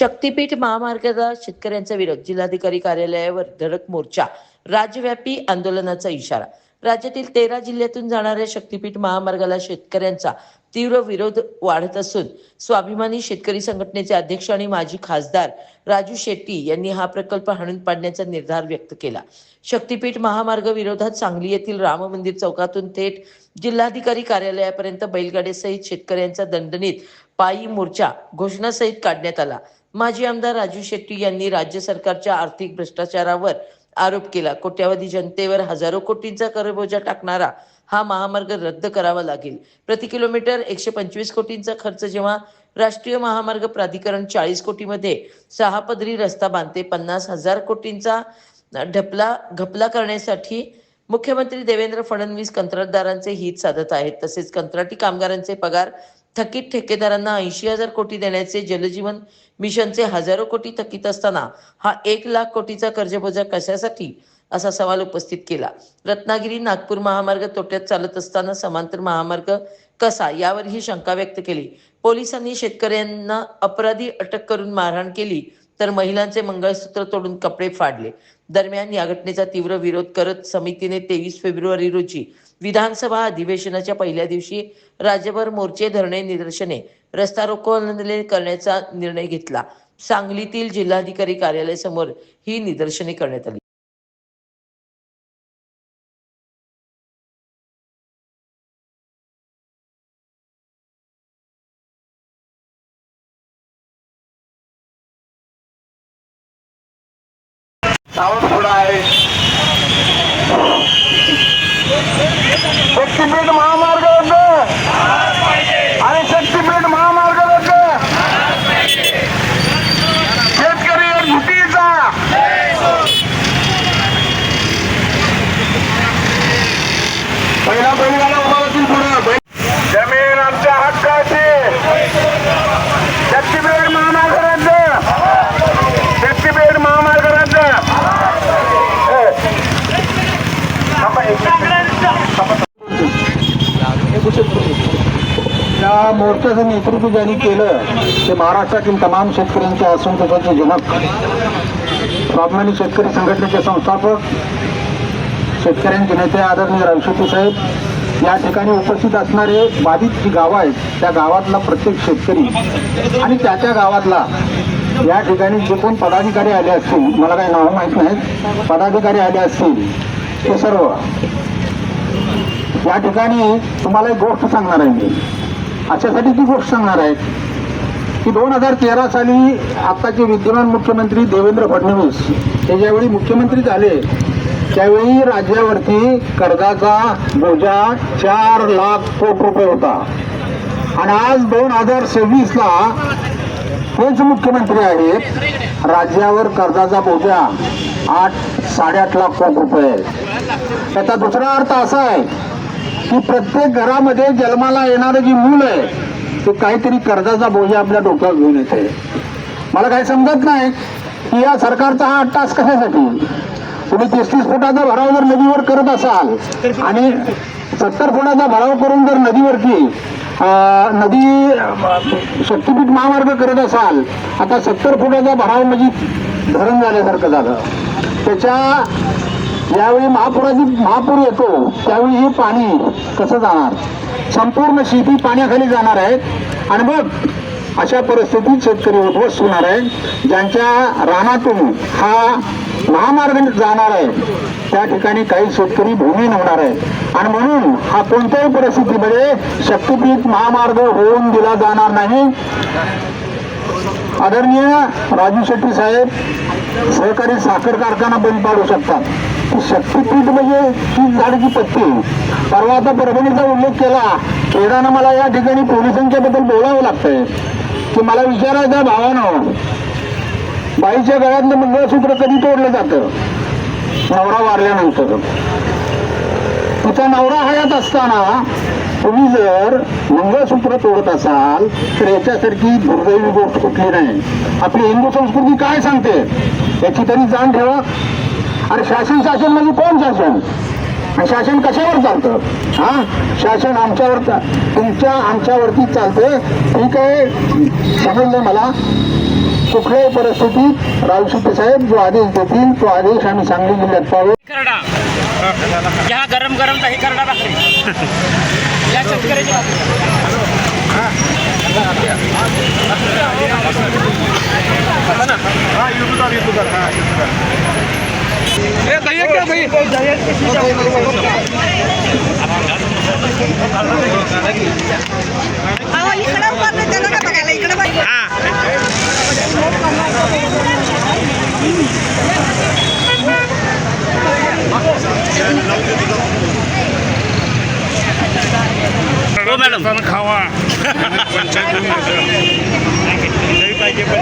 शक्तीपीठ महामार्गाला शेतकऱ्यांचा विरोध, जिल्हाधिकारी कार्यालयावर धडक मोर्चा, राज्यव्यापी आंदोलनाचा इशारा. राज्यातील 13 जिल्ह्यातून जाणाऱ्या शक्तीपीठ महामार्गाला शेतकऱ्यांचा तीव्र विरोध वाढत असून स्वाभिमानी शेतकरी संघटनेचे अध्यक्ष आणि माजी खासदार राजू शेट्टी यांनी हा प्रकल्प हाणून पाडण्याचा निर्धार व्यक्त केला. शक्तीपीठ महामार्ग विरोधात सांगली येथील राम मंदिर चौकातून थेट जिल्हाधिकारी कार्यालयापर्यंत बैलगाड्यासहित शेतकऱ्यांचा दणदणीत पायी मोर्चा घोषणासहित काढण्यात आला. माजी आमदार राजू शेट्टी यांनी राज्य सरकारच्या आर्थिक भ्रष्टाचारावर आरोप केला. कोट्यावधी जनतेवर हजारो कोटींचा करबोजा टाकणारा हा महामार्ग रद्द करावा लागेल. प्रति किलोमीटर 125 कोटींचा खर्च जेव्हा राष्ट्रीय महामार्ग प्राधिकरण 40 कोटीमध्ये 6 पदरी रस्ता बांधते, 50,000 कोटींचा घपला करण्यासाठी मुख्यमंत्री देवेंद्र फडणवीस कंत्राटदारांचे हित साधत आहेत. तसेच कंत्राटी कामगारांचे पगार थकीत ठेकेदारांना 80,000 कोटी देण्याचे जलजीवन मिशनचे हजारो कोटी थकीत असताना हा 1,00,000 कोटीचा कर्जबोजा कशासाठी असा सवाल उपस्थित केला. रत्नागिरी नागपूर महामार्ग तोट्यात चालत असताना समांतर महामार्ग कसा, यावर ही शंका व्यक्त केली. पोलिसांनी शेतकऱ्यांना अपराधी अटक करून मारहाण केली तर महिलांचे मंगळसूत्र तोडून कपडे फाडले. दरम्यान या घटनेचा तीव्र विरोध करत समितीने 23 फेब्रुवारी रोजी विधानसभा अधिवेशनाच्या पहिल्या दिवशी राज्यभर मोर्चे, धरणे, निदर्शने, रस्ता रोको आंदोलन करण्याचा निर्णय घेतला. सांगलीतील जिल्हाधिकारी कार्यालयासमोर ही निदर्शने करण्यात आली. शक्तीपीठ महामार्ग रद्द आणि शक्तीपीठ महामार्ग रद्द. शेतकरी एकजुटीचा पहिला बैलगाडा उभारतील पुढे. जमीन आमच्या हक्काची. शक्तीपीठ महामार्ग रद्द. शक्तीपीठ महामार्ग रद्द. या मोर्चाचं नेतृत्व ज्यांनी केलं ते महाराष्ट्रातील तमाम शेतकऱ्यांच्या असंतोषाचे जनक, स्वाभिमानी शेतकरी संघटनेचे संस्थापक, शेतकऱ्यांचे नेते आदरणीय राजू शेट्टी साहेब. या ठिकाणी उपस्थित असणारे बाधित जी गावं आहेत त्या गावातला प्रत्येक शेतकरी आणि त्या गावातला या ठिकाणी जे कोण पदाधिकारी आले असतील, मला काही नाव माहीत नाहीत, पदाधिकारी आले असतील ते सर्व या ठिकाणी तुम्हाला एक गोष्ट सांगणार आहे. मी अशासाठी ती गोष्ट सांगणार आहे की 2013 साली आत्ताचे विद्यमान मुख्यमंत्री देवेंद्र फडणवीस हे ज्यावेळी मुख्यमंत्री झाले त्यावेळी राज्यावरती कर्जाचा बोजा 4,00,000 कोटी रुपये होता आणि आज 2026ला हेच मुख्यमंत्री आहेत. राज्यावर कर्जाचा बोजा 8-8.5 लाख कोटी रुपये. त्याचा दुसरा अर्थ असा आहे की प्रत्येक घरामध्ये जन्माला येणारं जी मूल आहे ते काहीतरी कर्जाचा बोजा आपल्या डोक्यावर घेऊन येते. मला काही समजत नाही की या सरकारचा हा अट्टास कशासाठी. तुम्ही 33 फुटाचा भराव जर नदीवर करत असाल आणि 70 फुटाचा भराव करून जर नदीवरती शक्तीपीठ महामार्ग करत असाल, आता 70 फुटाचा भराव म्हणजे धरण झाल्यासारखं झालं. त्याच्या ज्यावेळी महापूर येतो त्यावेळी हे पाणी कसं जाणार, संपूर्ण शेती पाण्याखाली जाणार आहे आणि मग अशा परिस्थितीत शेतकरी उद्ध्वस्त होणार आहे. ज्यांच्या रानातून हा महामार्ग जाणार आहे त्या ठिकाणी काही शेतकरी भूमीहीन होणार आहे आणि म्हणून हा कोणत्याही परिस्थितीमध्ये शक्तीपीठ महामार्ग होऊन दिला जाणार नाही. आदरणीय राजू शेट्टी साहेब सहकारी साखर कारखाना बंद पाडू शकतात. शक्तीपीठ म्हणजे ही झाडाची पत्ती. परवा आता परभणीचा उल्लेख केला तेवढ्यानं मला या ठिकाणी पोलिसांच्या बद्दल बोलावं लागतंय की मला विचारायचं, भावानं बाईच्या गळ्यातलं मंगळसूत्र कधी तोडलं जातं? नवरा वारल्यानंतर. तिचा नवरा हयात असताना तुम्ही जर मंगळसूत्र तोडत असाल तर याच्यासारखी दुर्दैवी गोष्ट कुठली नाही. आपली हिंदू संस्कृती काय सांगते याची तरी जाण ठेवा. अरे शासन म्हणजे कोण शासन? आणि शासन कशावर चालतं? हा, शासन आमच्यावरती चालतं. ठीक आहे, समजलं मला. कुठल्याही परिस्थितीत राव शिंदे साहेब जो आदेश देतील तो आदेश आम्ही सांगली जिल्ह्यात पाहू. करडा चहा गरम गरम दही करडा भाकरी या शेतकऱ्याची हो मॅडम खावा पाहिजे पण